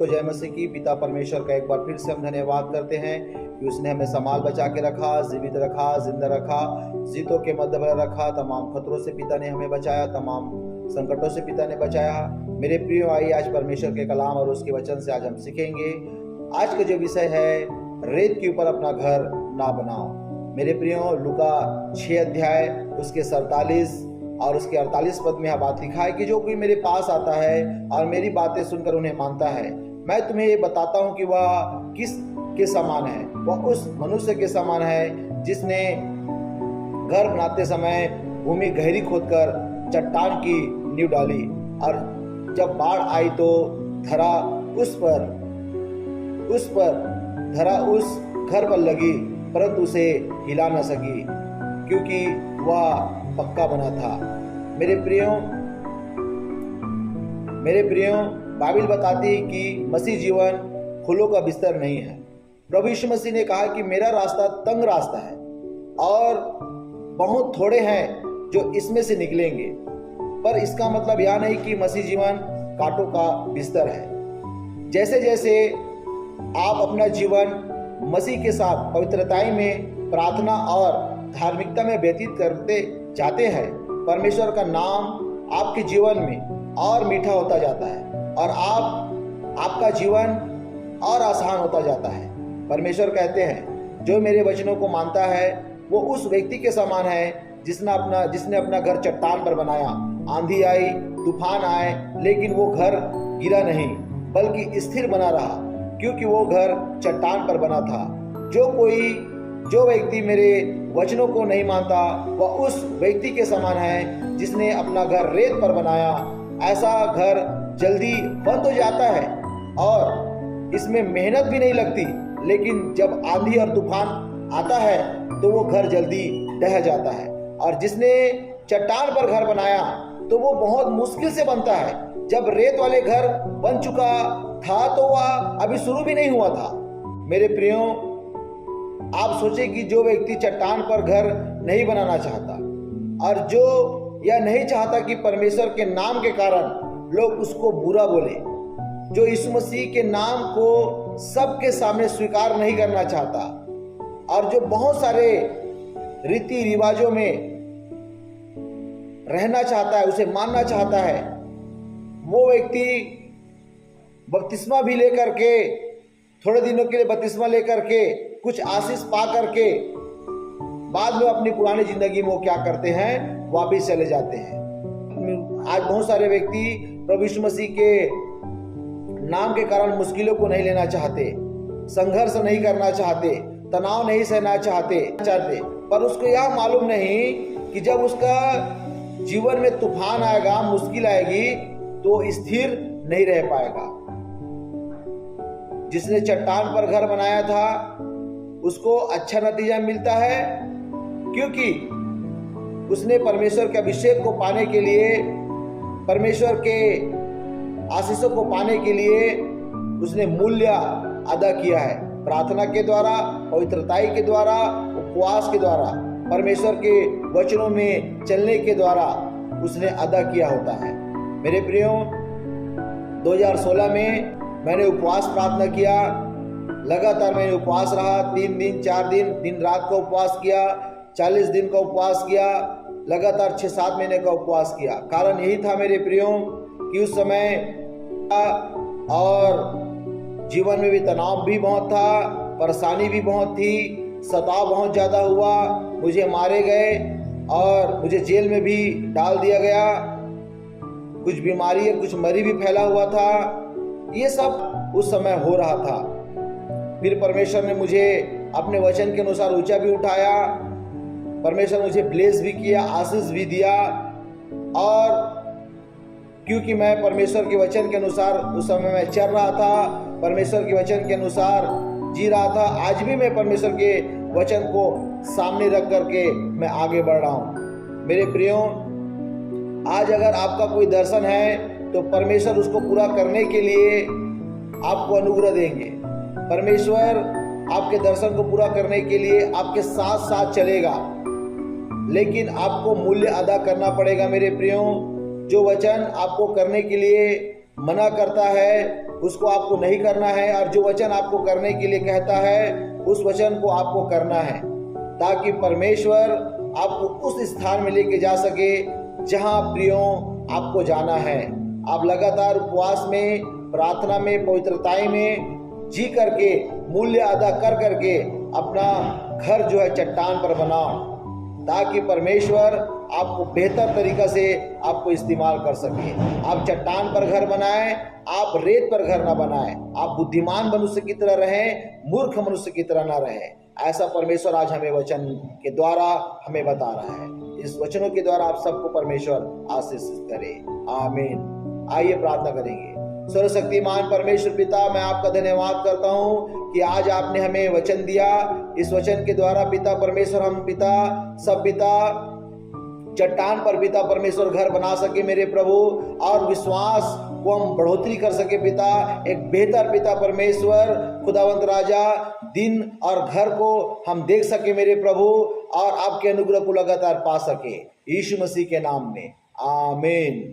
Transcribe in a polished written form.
तो जय मसीह की। पिता परमेश्वर का एक बार फिर से हम धन्यवाद करते हैं कि उसने हमें संभाल बचा के रखा, जीवित रखा, जिंदा रखा, जीतों के मध्य में रखा। तमाम खतरों से पिता ने हमें बचाया, तमाम संकटों से पिता ने बचाया। मेरे प्रियो, आइए आज परमेश्वर के कलाम और उसके वचन से आज हम सीखेंगे। आज का जो विषय है, रेत के ऊपर अपना घर ना बनाओ। मेरे प्रियो, लूका 6 अध्याय उसके 47 और उसके 48 पद में यह बात लिखा है कि जो कोई मेरे पास आता है और मेरी बातें सुनकर उन्हें मानता है, मैं तुम्हें ये बताता हूँ कि वह किस के समान है। वह उस मनुष्य के समान है जिसने घर बनाते समय भूमि गहरी खोदकर चट्टान की नींव डाली, और जब बाढ़ आई तो धरा उस घर पर लगी, परंतु उसे हिला न सकी क्योंकि वह पक्का बना था। मेरे प्रियो, बाइबल बताती है कि मसीह जीवन फूलों का बिस्तर नहीं है। प्रभु यीशु मसीह ने कहा कि मेरा रास्ता तंग रास्ता है और बहुत थोड़े हैं जो इसमें से निकलेंगे। पर इसका मतलब यह नहीं कि मसीह जीवन कांटों का बिस्तर है। जैसे जैसे आप अपना जीवन मसीह के साथ पवित्रताई में, प्रार्थना और धार्मिकता में व्यतीत करते जाते हैं, परमेश्वर का नाम आपके जीवन में और मीठा होता जाता है और आपका जीवन और आसान होता जाता है। परमेश्वर कहते हैं, जो मेरे वचनों को मानता है वो उस व्यक्ति के समान है जिसने अपना घर चट्टान पर बनाया। आंधी आई, तूफान आए, लेकिन वो घर गिरा नहीं बल्कि स्थिर बना रहा, क्योंकि वो घर चट्टान पर बना था। जो व्यक्ति मेरे वचनों को नहीं मानता वह उस व्यक्ति के समान है जिसने अपना घर रेत पर बनाया। ऐसा घर जल्दी बंद हो जाता है और इसमें मेहनत भी नहीं लगती, लेकिन जब आंधी और तूफान आता है तो वो घर जल्दी ढह जाता है। और जिसने चट्टान पर घर बनाया तो वो बहुत मुश्किल से बनता है। जब रेत वाले घर बन चुका था तो वह अभी शुरू भी नहीं हुआ था। मेरे प्रियो, आप सोचे कि जो व्यक्ति चट्टान पर घर नहीं बनाना चाहता और जो यह नहीं चाहता कि परमेश्वर के नाम के कारण लोग उसको बुरा बोले, जो यीशु मसीह के नाम को सबके सामने स्वीकार नहीं करना चाहता और जो बहुत सारे रीति रिवाजों में रहना चाहता है, उसे मानना चाहता है, वो व्यक्ति बपतिस्मा भी लेकर के, थोड़े दिनों के लिए बपतिस्मा लेकर के, कुछ आशीष पा करके बाद में अपनी पुरानी जिंदगी में वो क्या करते हैं, वापिस चले जाते हैं। आज बहुत सारे व्यक्ति प्रभु यीशु मसीह के नाम के कारण मुश्किलों को नहीं लेना चाहते, संघर्ष नहीं करना चाहते, तनाव नहीं सहना चाहते, पर उसको यह मालूम नहीं कि जब उसका जीवन में तूफान आएगा, मुश्किल आएगी, तो स्थिर नहीं रह पाएगा। जिसने चट्टान पर घर बनाया था उसको अच्छा नतीजा मिलता है, क्योंकि उसने परमेश्वर के अभिषेक को पाने के लिए, परमेश्वर के आशीषों को पाने के लिए उसने मूल्य अदा किया है। प्रार्थना के द्वारा, पवित्रताई के द्वारा, उपवास के द्वारा, परमेश्वर के वचनों में चलने के द्वारा उसने अदा किया होता है। मेरे प्रियो, 2016 में मैंने उपवास प्रार्थना किया। लगातार मैंने उपवास रहा, 3 दिन 4 दिन दिन रात का उपवास किया, 40 दिन का उपवास किया, लगातार 6-7 महीने का उपवास किया। कारण यही था मेरे प्रियो कि उस समय और जीवन में भी तनाव भी बहुत था, परेशानी भी बहुत थी, सताव बहुत ज़्यादा हुआ, मुझे मारे गए और मुझे जेल में भी डाल दिया गया, कुछ बीमारी, कुछ मरी भी फैला हुआ था। ये सब उस समय हो रहा था। फिर परमेश्वर ने मुझे अपने वचन के अनुसार ऊंचा भी उठाया, परमेश्वर मुझे ब्लेस भी किया, आशीष भी दिया। और क्योंकि मैं परमेश्वर के वचन के अनुसार उस समय मैं चल रहा था, परमेश्वर के वचन के अनुसार जी रहा था, आज भी मैं परमेश्वर के वचन को सामने रख करके मैं आगे बढ़ रहा हूँ। मेरे प्रियो, आज अगर आपका कोई दर्शन है तो परमेश्वर उसको पूरा करने के लिए आपको अनुग्रह देंगे। परमेश्वर आपके दर्शन को पूरा करने के लिए आपके साथ साथ चलेगा, लेकिन आपको मूल्य अदा करना पड़ेगा। मेरे प्रियो, जो वचन आपको करने के लिए मना करता है उसको आपको नहीं करना है, और जो वचन आपको करने के लिए कहता है उस वचन को आपको करना है, ताकि परमेश्वर आपको उस स्थान में लेके जा सके जहां प्रियो आपको जाना है। आप लगातार उपवास में, प्रार्थना में, पवित्रताई में जी करके, मूल्य अदा कर करके अपना घर जो है चट्टान पर बनाओ, ताकि परमेश्वर आपको बेहतर तरीका से आपको इस्तेमाल कर सके। आप चट्टान पर घर बनाएं, आप रेत पर घर ना बनाएं। आप बुद्धिमान मनुष्य की तरह रहें, मूर्ख मनुष्य की तरह ना रहें। ऐसा परमेश्वर आज हमें वचन के द्वारा हमें बता रहा है। इस वचनों के द्वारा आप सबको परमेश्वर आशीषित करे। आमीन। आइए प्रार्थना करेंगे। सर्वशक्तिमान परमेश्वर पिता, मैं आपका धन्यवाद करता हूँ कि आज आपने हमें वचन दिया। इस वचन के द्वारा पिता परमेश्वर, हम पिता सब पिता चट्टान पर पिता परमेश्वर घर बना सके मेरे प्रभु, और विश्वास को हम बढ़ोतरी कर सके पिता। एक बेहतर पिता परमेश्वर खुदावंत राजा दिन और घर को हम देख सके मेरे प्रभु, और आपके अनुग्रह को लगातार पा सके, यीशु मसीह के नाम में आमीन।